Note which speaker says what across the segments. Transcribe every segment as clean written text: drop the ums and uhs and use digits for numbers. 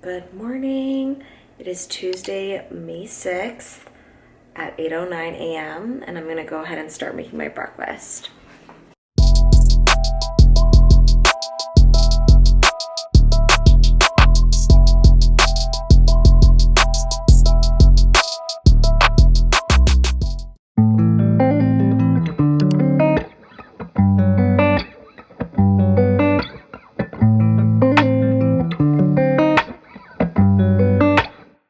Speaker 1: Good morning. It is Tuesday, May 6th at 8:09 a.m. and I'm gonna go ahead and start making my breakfast.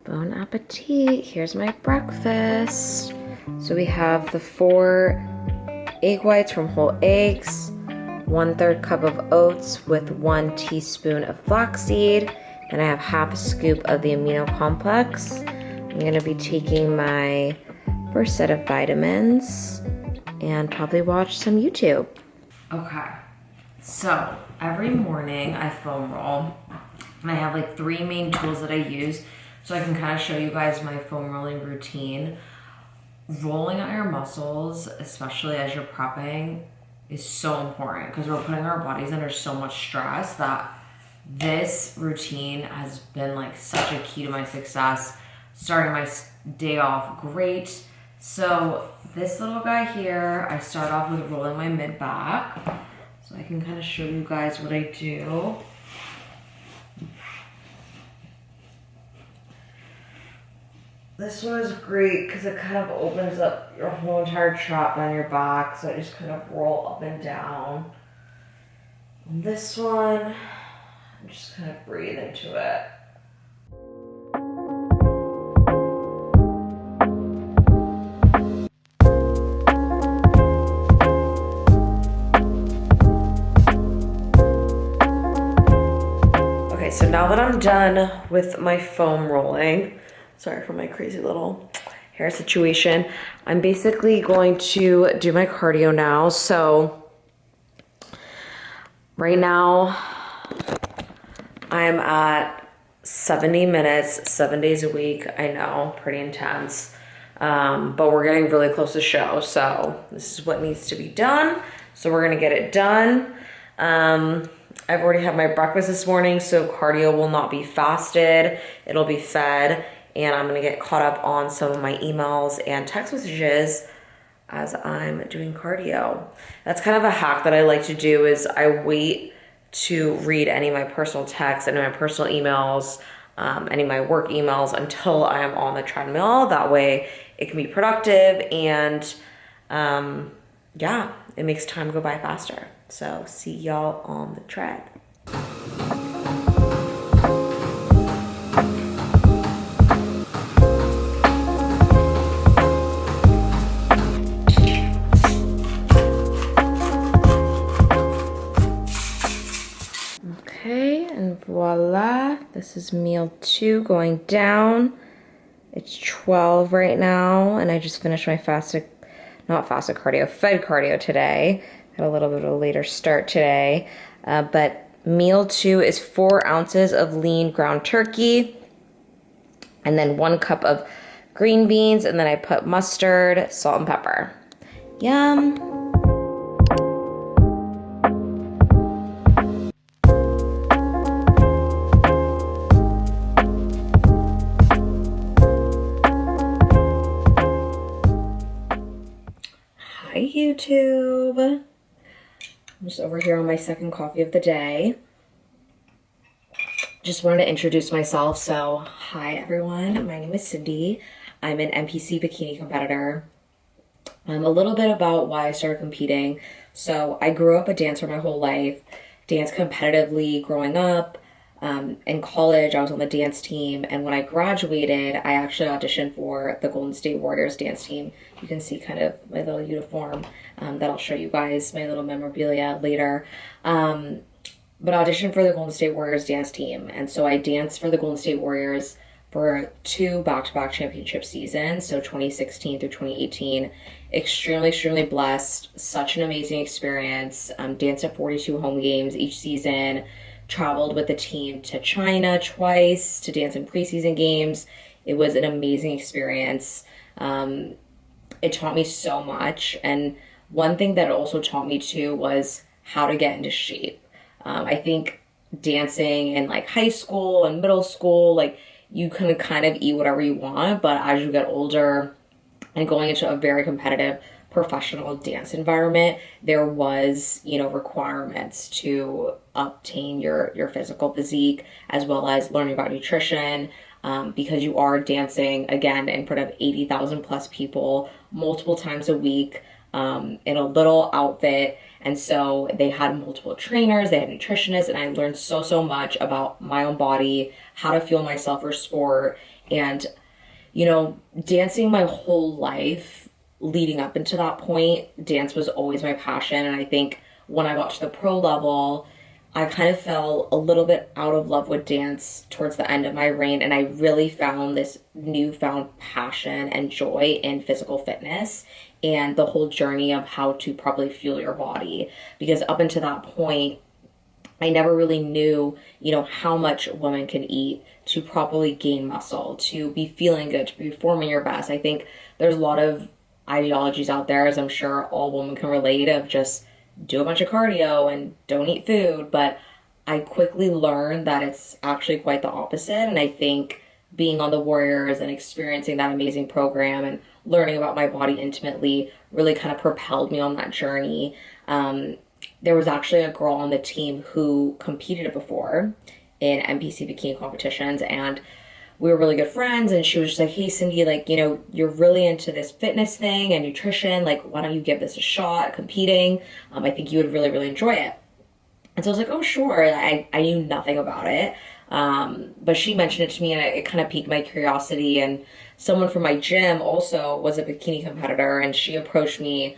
Speaker 1: Bon appetit. Here's my breakfast. So we have the 4 egg whites from whole eggs, 1/3 cup of oats with 1 teaspoon of flaxseed, and I have half a scoop of the amino complex. I'm gonna be taking my first set of vitamins and probably watch some YouTube. Okay, so every morning I foam roll, and I have like 3 main tools that I use so I can kind of show you guys my foam rolling routine. Rolling out your muscles, especially as you're prepping, is so important because we're putting our bodies under so much stress that this routine has been like such a key to my success, starting my day off great. So this little guy here, I start off with rolling my mid back so I can kind of show you guys what I do. This one is great because it kind of opens up your whole entire trap on your back, so I just kind of roll up and down. And this one, I just kind of breathe into it. Okay, so now that I'm done with my foam rolling, sorry for my crazy little hair situation, I'm basically going to do my cardio now. So right now I'm at 70 minutes, 7 days a week. I know, pretty intense, but we're getting really close to show. So this is what needs to be done. So we're gonna get it done. I've already had my breakfast this morning, so cardio will not be fasted. It'll be fed. And I'm gonna get caught up on some of my emails and text messages as I'm doing cardio. That's kind of a hack that I like to do, is I wait to read any of my personal texts, any of my personal emails, any of my work emails until I am on the treadmill. That way it can be productive and yeah, it makes time go by faster. So see y'all on the tread. Okay, and voila, this is meal 2 going down. It's 12 right now, and I just finished my fed cardio today. Had a little bit of a later start today, but meal 2 is 4 ounces of lean ground turkey, and then 1 cup of green beans, and then I put mustard, salt, and pepper. Yum. Hi YouTube. I'm just over here on my second coffee of the day. Just wanted to introduce myself. So hi everyone, my name is Cindy. I'm an NPC bikini competitor. A little bit about why I started competing. So I grew up a dancer my whole life, danced competitively growing up. In college, I was on the dance team, and when I graduated, I actually auditioned for the Golden State Warriors dance team. You can see kind of my little uniform that I'll show you guys, my little memorabilia later. But I auditioned for the Golden State Warriors dance team, and so I danced for the Golden State Warriors for 2 back-to-back championship seasons, so 2016 through 2018. Extremely blessed, such an amazing experience. Danced at 42 home games each season. Traveled with the team to China twice to dance in preseason games. It was an amazing experience. It taught me so much. And one thing that it also taught me too was how to get into shape. I think dancing in like high school and middle school, like you can kind of eat whatever you want, but as you get older and going into a very competitive professional dance environment, there was, you know, requirements to obtain your physical physique as well as learning about nutrition, because you are dancing again in front of 80,000 plus people multiple times a week, in a little outfit. And so they had multiple trainers, they had nutritionists, and I learned so much about my own body, how to fuel myself for sport. And, you know, dancing my whole life leading up into that point, dance was always my passion. And I think when I got to the pro level, I kind of fell a little bit out of love with dance towards the end of my reign, and I really found this newfound passion and joy in physical fitness and the whole journey of how to properly fuel your body. Because up until that point, I never really knew, you know, how much women can eat to properly gain muscle, to be feeling good, to be performing your best. I think there's a lot of ideologies out there, as I'm sure all women can relate, of just do a bunch of cardio and don't eat food. But I quickly learned that it's actually quite the opposite. And I think being on the Warriors and experiencing that amazing program and learning about my body intimately really kind of propelled me on that journey. There was actually a girl on the team who competed before in NPC bikini competitions, and we were really good friends. And she was just like, hey, Cindy, like, you know, you're really into this fitness thing and nutrition. Like, why don't you give this a shot competing? I think you would really enjoy it. And so I was like, oh, sure. I knew nothing about it. But she mentioned it to me, and it kind of piqued my curiosity. And someone from my gym also was a bikini competitor, and she approached me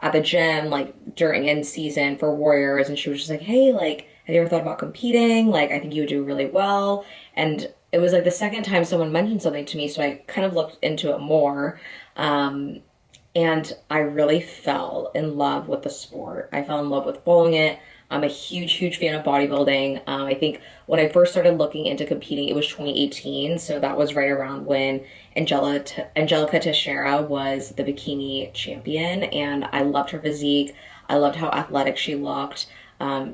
Speaker 1: at the gym, like during in season for Warriors. And she was just like, hey, like, have you ever thought about competing? Like, I think you would do really well. And it was like the second time someone mentioned something to me, so I kind of looked into it more. And I really fell in love with the sport. I fell in love with following it. I'm a huge fan of bodybuilding. I think when I first started looking into competing, it was 2018. So that was right around when Angelica Teixeira was the bikini champion. And I loved her physique. I loved how athletic she looked.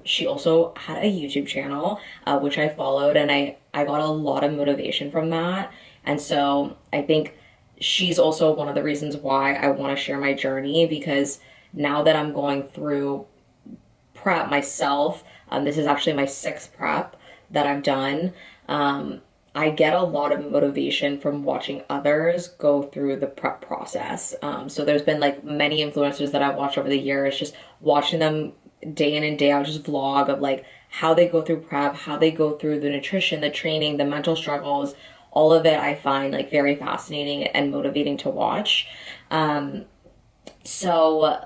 Speaker 1: She also had a YouTube channel, which I followed, and I got a lot of motivation from that. And so I think she's also one of the reasons why I want to share my journey, because now that I'm going through prep myself, this is actually my 6th prep that I've done. I get a lot of motivation from watching others go through the prep process. So there's been like many influencers that I've watched over the years, just watching them day in and day out, just vlog of like how they go through prep, how they go through the nutrition, the training, the mental struggles. All of it I find like very fascinating and motivating to watch. So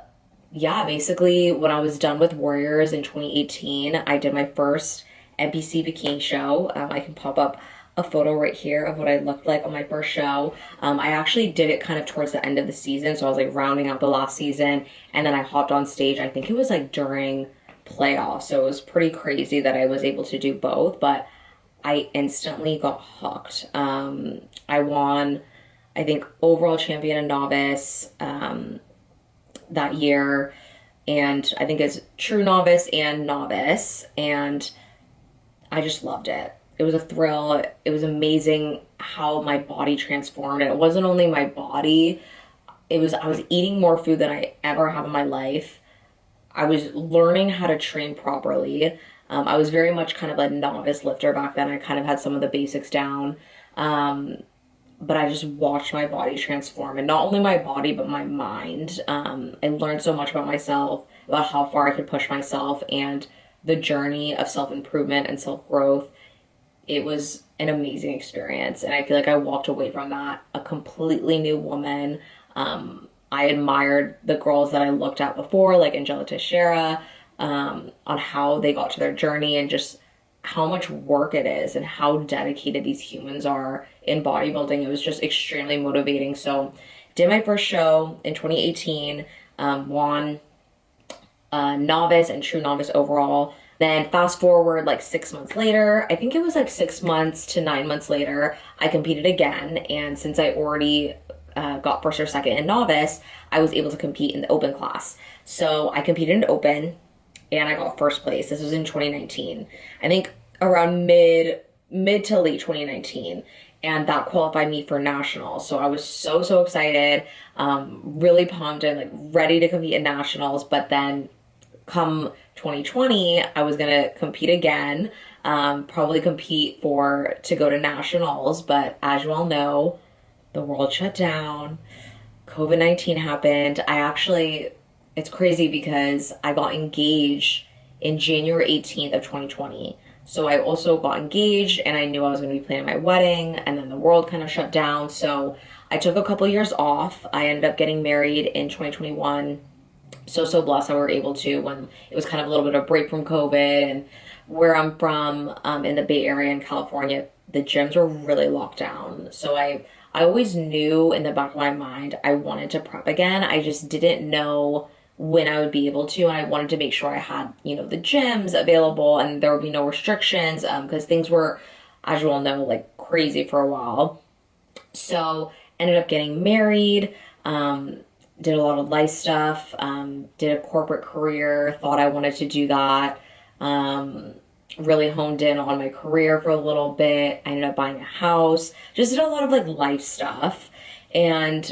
Speaker 1: yeah, basically when I was done with Warriors in 2018, I did my first NPC bikini show. I can pop up a photo right here of what I looked like on my first show. I actually did it kind of towards the end of the season, so I was like rounding out the last season, and then I hopped on stage. I think it was like during playoffs, so it was pretty crazy that I was able to do both, but I instantly got hooked. I won, I think, overall champion in novice that year, and I think it's true novice and novice, and I just loved it. It was a thrill. It was amazing how my body transformed. And it wasn't only my body. I was eating more food than I ever have in my life. I was learning how to train properly. I was very much kind of a novice lifter back then. I kind of had some of the basics down. But I just watched my body transform. And not only my body, but my mind. I learned so much about myself, about how far I could push myself, and the journey of self-improvement and self-growth. It was an amazing experience, and I feel like I walked away from that a completely new woman. I admired the girls that I looked at before, like Angelica Teixeira, on how they got to their journey and just how much work it is and how dedicated these humans are in bodybuilding. It was just extremely motivating. So did my first show in 2018, won novice and true novice overall. Then fast forward like 6 months later, I think it was like 6 months to 9 months later, I competed again. And since I already got first or second in novice, I was able to compete in the open class. So I competed in open, and I got first place. This was in 2019. I think around mid to late 2019. And that qualified me for nationals. So I was so excited, really pumped and like ready to compete in nationals. But then come 2020, I was gonna compete again, probably compete to go to nationals. But as you all know, the world shut down, COVID-19 happened. It's crazy because I got engaged in January 18th of 2020. So I also got engaged and I knew I was going to be planning my wedding, and then the world kind of shut down. So I took a couple years off. I ended up getting married in 2021. So blessed that we were able to, when it was kind of a little bit of a break from COVID. And where I'm from, in the Bay Area in California, the gyms were really locked down. So I always knew in the back of my mind I wanted to prep again. I just didn't know when I would be able to, and I wanted to make sure I had, the gyms available and there would be no restrictions, because things were, as you all know, like crazy for a while. So ended up getting married, did a lot of life stuff, did a corporate career, thought I wanted to do that, really honed in on my career for a little bit. I ended up buying a house, just did a lot of like life stuff. And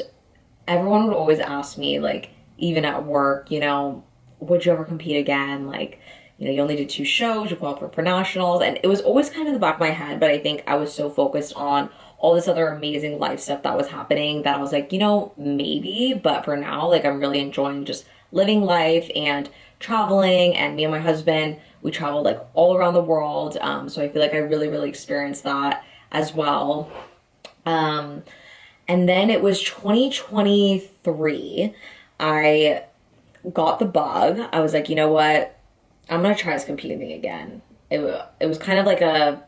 Speaker 1: everyone would always ask me, like, even at work, would you ever compete again? Like, you only did 2 shows, you qualified for nationals. And it was always kind of in the back of my head, but I think I was so focused on all this other amazing life stuff that was happening that I was like, maybe, but for now, like, I'm really enjoying just living life and traveling. And me and my husband, we traveled like all around the world. So I feel like I really experienced that as well. And then it was 2023. I got the bug. I was like, you know what? I'm going to try this competing thing again. It was kind of like it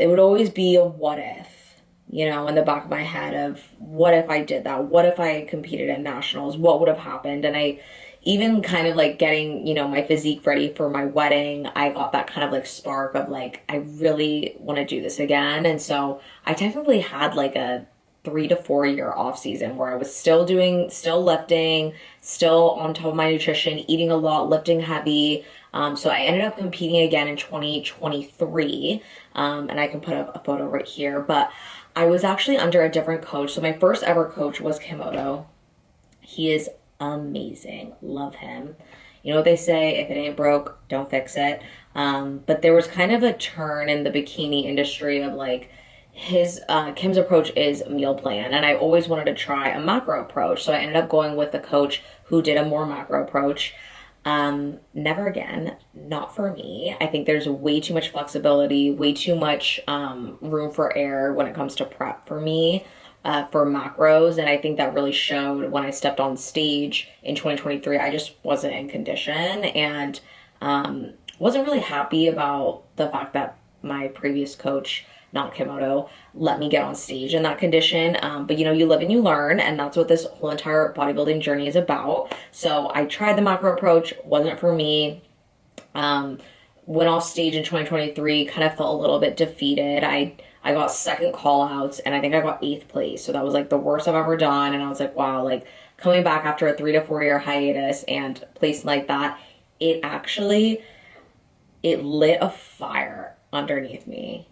Speaker 1: would always be a what if, in the back of my head of what if I did that? What if I competed at nationals? What would have happened? And I even kind of like getting, my physique ready for my wedding, I got that kind of like spark of like, I really want to do this again. And so I technically had like a 3 to 4 year off season where I was still lifting, still on top of my nutrition, eating a lot, lifting heavy. So I ended up competing again in 2023. And I can put up a photo right here, but I was actually under a different coach. So my first ever coach was Kimoto. He is amazing. Love him. You know what they say, if it ain't broke, don't fix it. But there was kind of a turn in the bikini industry of like, Kim's approach is meal plan, and I always wanted to try a macro approach. So I ended up going with the coach who did a more macro approach. Never again, not for me. I think there's way too much flexibility, way too much room for error when it comes to prep for me, for macros. And I think that really showed when I stepped on stage in 2023. I just wasn't in condition, and wasn't really happy about the fact that my previous coach, not Kimoto, let me get on stage in that condition. But you live and you learn, and that's what this whole entire bodybuilding journey is about. So I tried the macro approach, wasn't for me. Went off stage in 2023, kind of felt a little bit defeated. I got second call outs, and I think I got 8th place. So that was like the worst I've ever done. And I was like, wow, like coming back after a 3 to 4 year hiatus and placing like that, it lit a fire underneath me.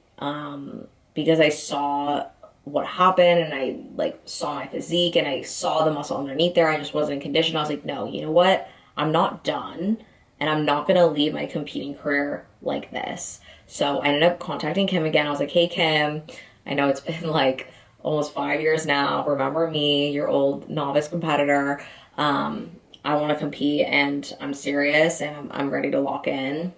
Speaker 1: Because I saw what happened, and I like saw my physique and I saw the muscle underneath there. I just wasn't in condition. I was like, no, you know what? I'm not done, and I'm not going to leave my competing career like this. So I ended up contacting Kim again. I was like, hey, Kim, I know it's been like almost 5 years now. Remember me, your old novice competitor. I want to compete, and I'm serious, and I'm ready to lock in.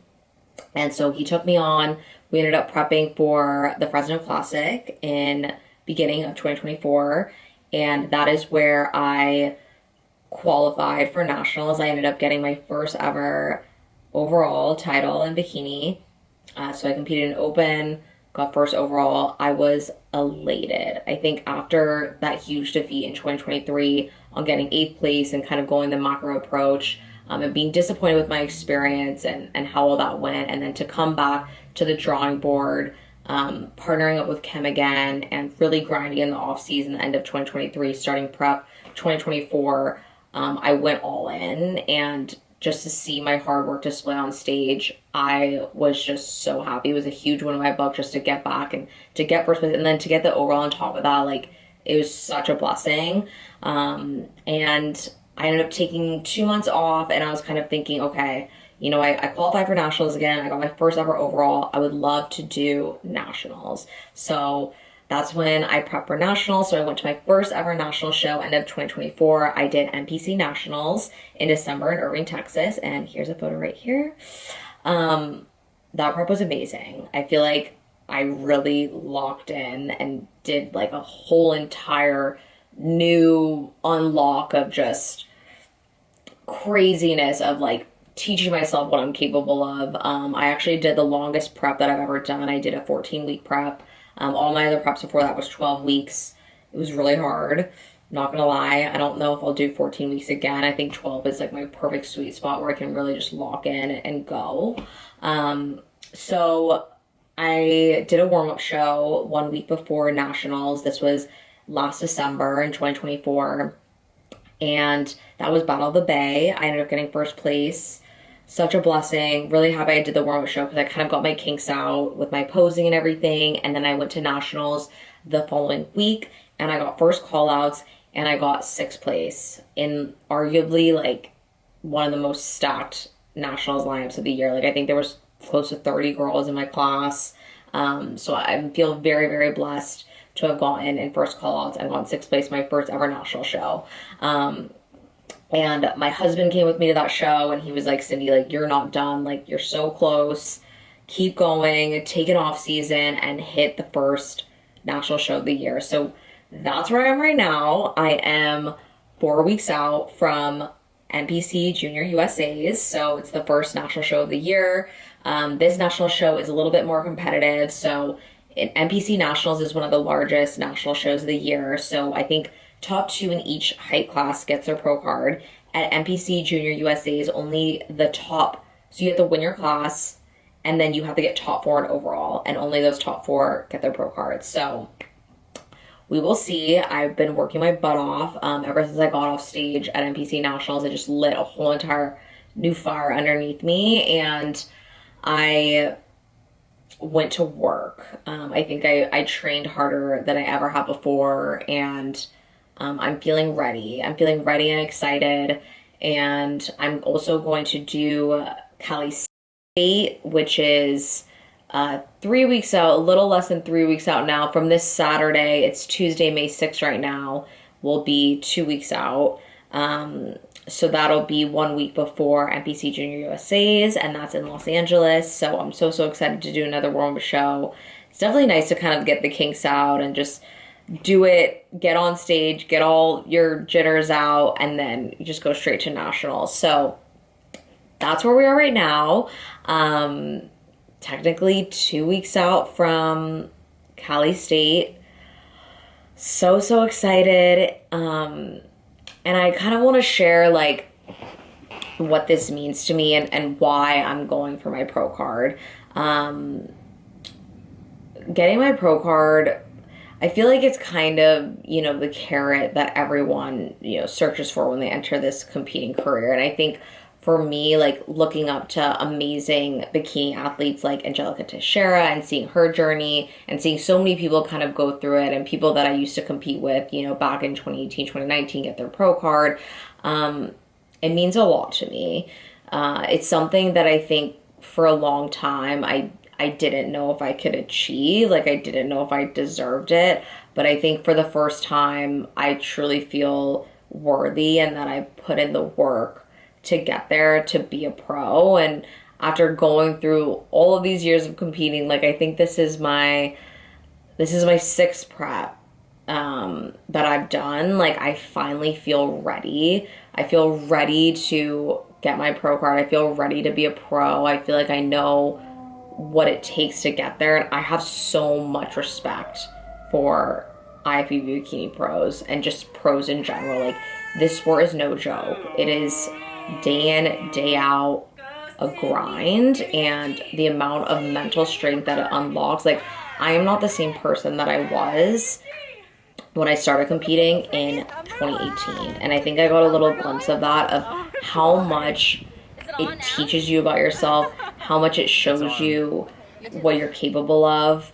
Speaker 1: And so he took me on. We ended up prepping for the Fresno Classic in beginning of 2024. And that is where I qualified for nationals. I ended up getting my first ever overall title in bikini. So I competed in open, got first overall. I was elated. I think after that huge defeat in 2023 on getting 8th place and kind of going the macro approach, and being disappointed with my experience and how all that went, and then to come back to the drawing board, partnering up with Kim again and really grinding in the off season, the end of 2023, starting prep 2024, I went all in, and just to see my hard work display on stage, I was just so happy. It was a huge win in my book just to get back and to get first place and then to get the overall on top of that. Like, it was such a blessing. And I ended up taking 2 months off, and I was kind of thinking, okay, you know, I qualified for nationals again. I got my first ever overall. I would love to do nationals. So that's when I prepped for nationals. So I went to my first ever national show, end of 2024. I did NPC nationals in December in Irving, Texas. And here's a photo right here. That prep was amazing. I feel like I really locked in and did like a whole entire new unlock of just craziness of like teaching myself what I'm capable of. I actually did the longest prep that I've ever done. I did a 14-week prep. All my other preps before that was 12 weeks. It was really hard. Not gonna lie, I don't know if I'll do 14 weeks again. I think 12 is like my perfect sweet spot where I can really just lock in and go. So I did a warm-up show 1 week before nationals. This was last December in 2024. And that was Battle of the Bay. I ended up getting first place. Such a blessing. Really happy I did the warm-up show because I kind of got my kinks out with my posing and everything. And then I went to nationals the following week and I got first call-outs and I got sixth place in arguably like one of the most stacked nationals lineups of the year. Like, I think there was close to 30 girls in my class. So I feel very, very blessed to have gotten in first call-outs and gotten sixth place, my first ever national show. And my husband came with me to that show and he was like, Cindy, like, you're not done. Like, you're so close. Keep going, take an off season and hit the first national show of the year. So that's where I am right now. I am 4 weeks out from NPC Junior USA's. So it's the first national show of the year. This national show is a little bit more competitive. So NPC Nationals is one of the largest national shows of the year. So I think top 2 in each height class gets their pro card. At NPC Junior USA is only the top. So you have to win your class and then you have to get top 4 in overall. And only those top 4 get their pro cards. So we will see. I've been working my butt off ever since I got off stage at NPC Nationals. I just lit a whole entire new fire underneath me. And I went to work. I think I trained harder than I ever have before, and I'm feeling ready. I'm feeling ready and excited, and I'm also going to do Cali State, which is 3 weeks out, a little less than 3 weeks out now. From this Saturday, it's Tuesday, May 6th right now, will be 2 weeks out. So that'll be 1 week before NPC Junior USA's, and that's in Los Angeles. So I'm so excited to do another warm-up show. It's definitely nice to kind of get the kinks out and just do it, get on stage, get all your jitters out, and then you just go straight to nationals. So that's where we are right now. Technically 2 weeks out from Cali State. So excited. And I kind of want to share like what this means to me and why I'm going for my pro card. Getting my pro card, I feel like it's kind of, you know, the carrot that everyone, you know, searches for when they enter this competing career. And I think for me, like looking up to amazing bikini athletes like Angelica Teixeira and seeing her journey and seeing so many people kind of go through it, and people that I used to compete with, you know, back in 2018, 2019, get their pro card. It means a lot to me. It's something that I think for a long time I didn't know if I could achieve. Like, I didn't know if I deserved it. But I think for the first time, I truly feel worthy and that I put in the work to get there, to be a pro. And after going through all of these years of competing, like, I think this is my 6th prep that I've done. Like, I finally feel ready. I feel ready to get my pro card. I feel ready to be a pro. I feel like I know what it takes to get there. And I have so much respect for IFBB Bikini pros and just pros in general. Like, this sport is no joke. It is day in, day out, a grind, and the amount of mental strength that it unlocks. Like, I am not the same person that I was when I started competing in 2018. And I think I got a little glimpse of that, of how much it teaches you about yourself, how much it shows you what you're capable of.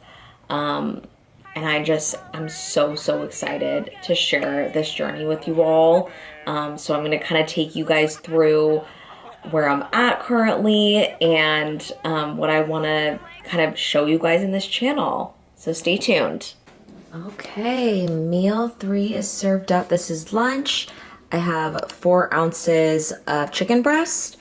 Speaker 1: And I'm so excited to share this journey with you all. So I'm gonna kind of take you guys through where I'm at currently and what I wanna kind of show you guys in this channel. So stay tuned. Okay, meal 3 is served up. This is lunch. I have 4 ounces of chicken breast,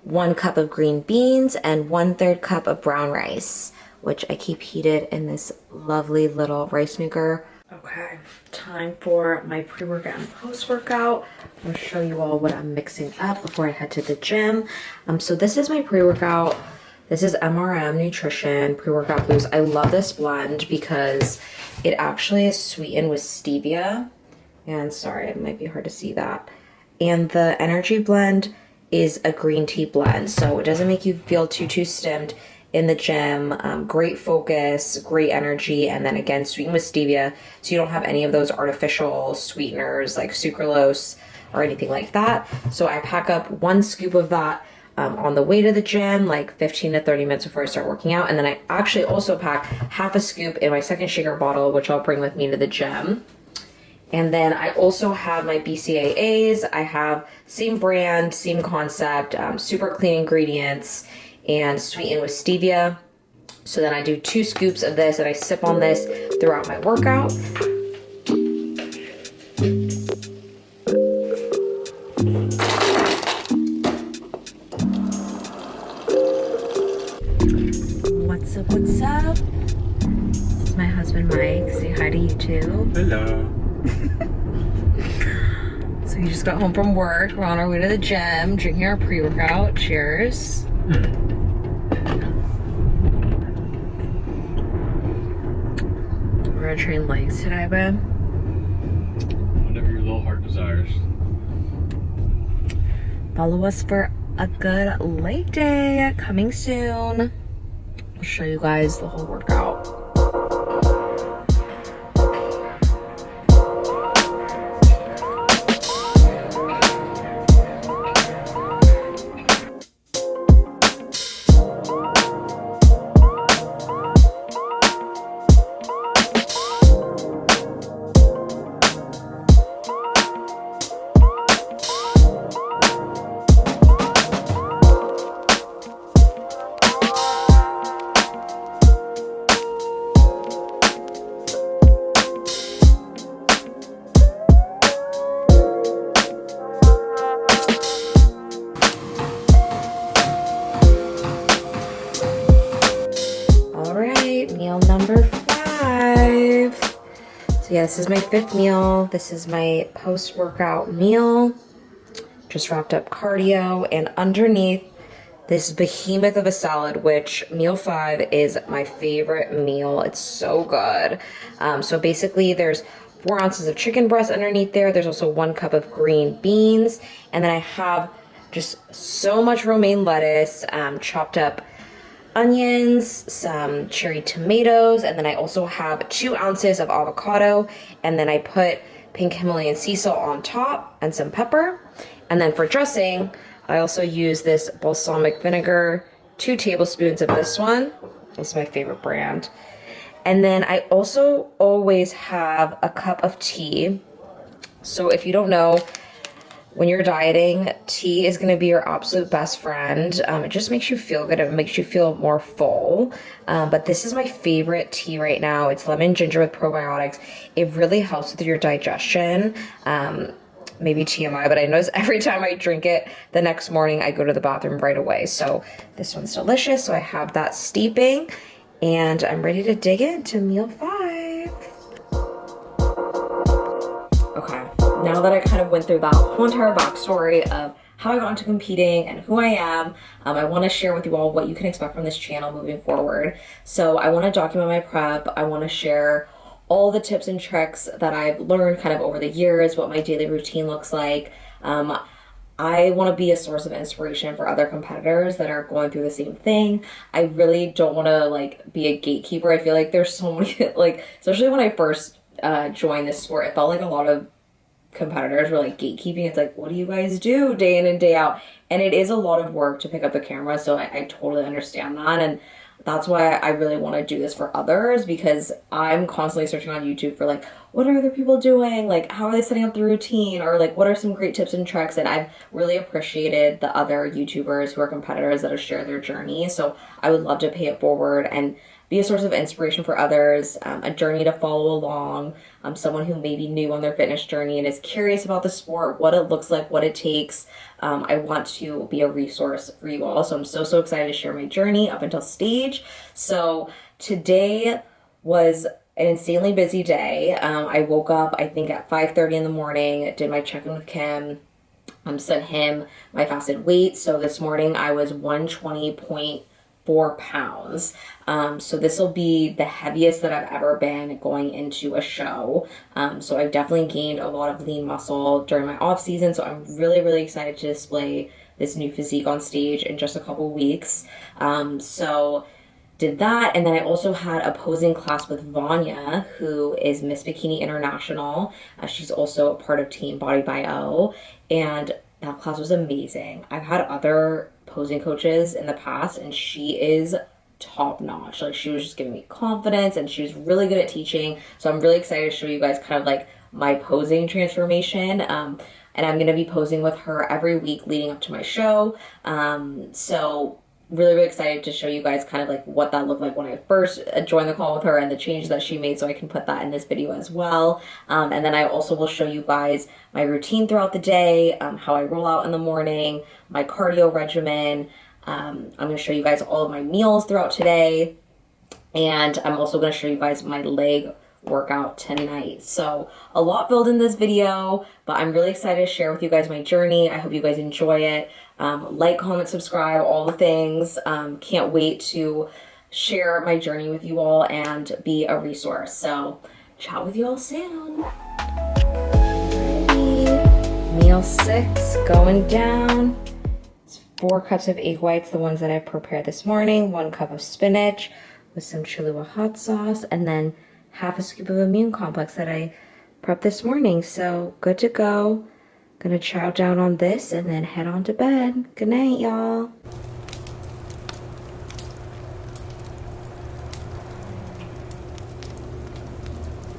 Speaker 1: 1 cup of green beans, and 1/3 cup of brown rice, which I keep heated in this lovely little rice maker. Okay, time for my pre-workout and post-workout. I'm gonna show you all what I'm mixing up before I head to the gym. So this is my pre-workout. This is MRM Nutrition Pre-Workout Boost. I love this blend because it actually is sweetened with stevia. And sorry, it might be hard to see that. And the energy blend is a green tea blend, so it doesn't make you feel too stimmed in the gym. Great focus, great energy, and then again sweetened with stevia, so you don't have any of those artificial sweeteners like sucralose or anything like that. So I pack up 1 scoop of that on the way to the gym, like 15 to 30 minutes before I start working out, and then I actually also pack half a scoop in my second shaker bottle, which I'll bring with me to the gym. And then I also have my BCAAs. I have same brand, same concept, super clean ingredients, and sweetened with stevia. So then I do 2 scoops of this and I sip on this throughout my workout. What's up, what's up? This is my husband Mike. Say hi to YouTube.
Speaker 2: Hello.
Speaker 1: So we just got home from work. We're on our way to the gym, drinking our pre-workout. Cheers. We're gonna train legs today, babe.
Speaker 2: Whatever your little heart desires.
Speaker 1: Follow us for a good leg day coming soon. I'll show you guys the whole workout. Meal number 5. So yeah, this is my 5th meal. This is my post-workout meal. Just wrapped up cardio, and underneath this behemoth of a salad, which meal 5 is my favorite meal. It's so good. So basically there's 4 ounces of chicken breast underneath there. There's also 1 cup of green beans. And then I have just so much romaine lettuce, chopped up onions, some cherry tomatoes, and then I also have 2 ounces of avocado, and then I put pink Himalayan sea salt on top and some pepper. And then for dressing, I also use this balsamic vinegar, 2 tablespoons of this one. This is my favorite brand. And then I also always have a cup of tea. So if you don't know, when you're dieting, tea is going to be your absolute best friend. It just makes you feel good. It makes you feel more full. But this is my favorite tea right now. It's lemon ginger with probiotics. It really helps with your digestion. Maybe TMI, but I notice every time I drink it, the next morning I go to the bathroom right away. So this one's delicious. So I have that steeping, and I'm ready to dig into meal 5. Okay. Now that I kind of went through that whole entire backstory of how I got into competing and who I am, I want to share with you all what you can expect from this channel moving forward. So I want to document my prep. I want to share all the tips and tricks that I've learned kind of over the years, what my daily routine looks like. I want to be a source of inspiration for other competitors that are going through the same thing. I really don't want to like be a gatekeeper. I feel like there's so many, like, especially when I first joined this sport, it felt like a lot of competitors were like gatekeeping. It's like, what do you guys do day in and day out? And it is a lot of work to pick up the camera, so I totally understand that. And that's why I really want to do this for others, because I'm constantly searching on YouTube for like, what are other people doing? Like, how are they setting up the routine? Or like, what are some great tips and tricks? And I've really appreciated the other YouTubers who are competitors that have shared their journey. So I would love to pay it forward and be a source of inspiration for others, a journey to follow along, someone who may be new on their fitness journey and is curious about the sport, what it looks like, what it takes. I want to be a resource for you all. So I'm so excited to share my journey up until stage. So today was an insanely busy day. I woke up, I think at 5:30 in the morning, did my check-in with Kim, sent him my fasted weight. So this morning I was 120.4 pounds. So this will be the heaviest that I've ever been going into a show. So I've definitely gained a lot of lean muscle during my off season. So I'm really excited to display this new physique on stage in just a couple weeks. So did that, and then I also had a posing class with Vanya, who is Miss Bikini International. She's also a part of Team Body by O, and that class was amazing. I've had other posing coaches in the past, and she is top notch. Like, she was just giving me confidence, and she was really good at teaching. So I'm really excited to show you guys kind of like my posing transformation. And I'm going to be posing with her every week leading up to my show. So really excited to show you guys kind of like what that looked like when I first joined the call with her and the changes that she made, so I can put that in this video as well. And then I also will show you guys my routine throughout the day, how I roll out in the morning, my cardio regimen. I'm going to show you guys all of my meals throughout today, and I'm also going to show you guys my leg workout tonight. So a lot built in this video, but I'm really excited to share with you guys my journey. I hope you guys enjoy it. Like, comment, subscribe, all the things. Can't wait to share my journey with you all and be a resource. So chat with you all soon. Ready. Meal 6 going down. It's 4 cups of egg whites, the ones that I prepared this morning, 1 cup of spinach with some Cholula hot sauce, and then half a scoop of immune complex that I prepped this morning. So good to go. Gonna chow down on this and then head on to bed. Good night, y'all.